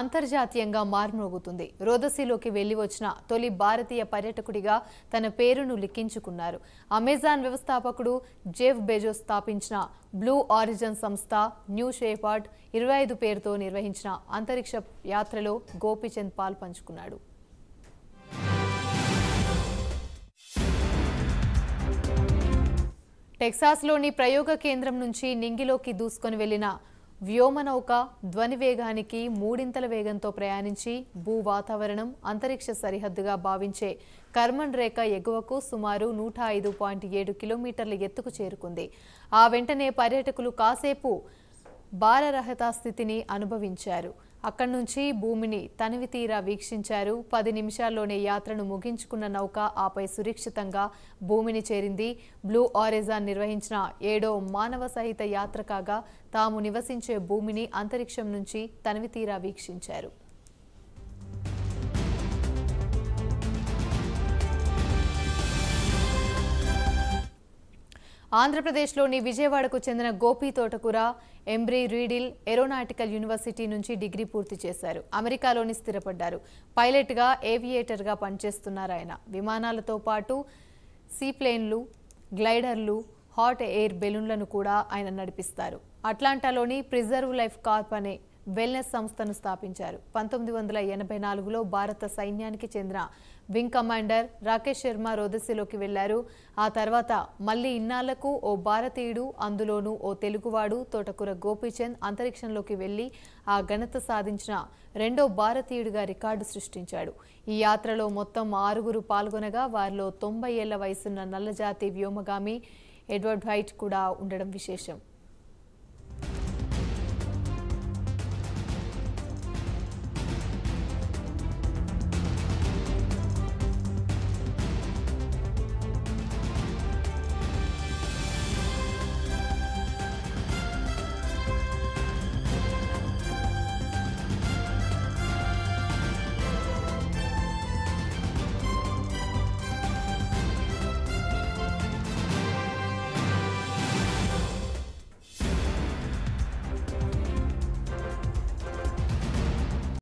అంతర్జాతీయంగా మార్మోగుతుంది. రోదసీలోకి వెళ్లి వచ్చిన తొలి భారతీయ పర్యాటకుడిగా తన పేరును లిఖించుకున్నారు. అమెజాన్ వ్యవస్థాపకుడు జెఫ్ బెజోస్ స్థాపించిన బ్లూ ఆరిజిన్ సంస్థ న్యూ షెపర్డ్ 25 పేరుతో నిర్వహించిన అంతరిక్ష యాత్రలో గోపీచంద్ పాల్పంచుకున్నాడు. టెక్సాస్లోని ప్రయోగ కేంద్రం నుంచి నింగిలోకి దూసుకొని వెళ్లిన వ్యోమనౌక ధ్వని వేగానికి మూడింతల వేగంతో ప్రయాణించి భూ వాతావరణం అంతరిక్ష సరిహద్దుగా భావించే కర్మన్ రేఖ ఎగువకు సుమారు 105.7 కిలోమీటర్ల ఎత్తుకు చేరుకుంది. ఆ వెంటనే పర్యాటకులు కాసేపు భారరహిత స్థితిని అనుభవించారు. అక్కడి నుంచి భూమిని తనివితీరా వీక్షించారు. 10 నిమిషాల్లోనే యాత్రను ముగించుకున్న నౌక ఆపై సురక్షితంగా భూమిని చేరింది. బ్లూ ఆరిజిన్ నిర్వహించిన 7వ మానవ సహిత యాత్ర కాగా తాము నివసించే భూమిని అంతరిక్షం నుంచి తనివితీరా వీక్షించారు. ఆంధ్రప్రదేశ్లోని విజయవాడకు చెందిన గోపి తోటకూర ఎంబ్రీ రీడిల్ ఏరోనాటికల్ యూనివర్సిటీ నుంచి డిగ్రీ పూర్తి చేశారు. అమెరికాలోని స్థిరపడ్డారు. పైలట్గా ఏవియేటర్గా పనిచేస్తున్నారు ఆయన. విమానాలతో పాటు సీప్లేన్లు, గ్లైడర్లు, హాట్ ఎయిర్ బెలూన్లను కూడా ఆయన నడిపిస్తారు. అట్లాంటాలోని ప్రిజర్వ్ లైఫ్ కార్ప్ అనే వెల్నెస్ సంస్థను స్థాపించారు. 1984లో భారత సైన్యానికి చెందిన వింగ్ కమాండర్ రాకేష్ శర్మ రోదసీలోకి వెళ్లారు. ఆ తర్వాత మళ్లీ ఇన్నాళ్లకు ఓ భారతీయుడు, అందులోనూ ఓ తెలుగువాడు తోటకూర గోపీచంద్ అంతరిక్షంలోకి వెళ్లి ఆ ఘనత సాధించిన రెండో భారతీయుడిగా రికార్డు సృష్టించాడు. ఈ యాత్రలో మొత్తం 6 పాల్గొనగా వారిలో 90 ఏళ్ల వయసున్న నల్లజాతి వ్యోమగామి ఎడ్వర్డ్ వైట్ కూడా ఉండడం విశేషం.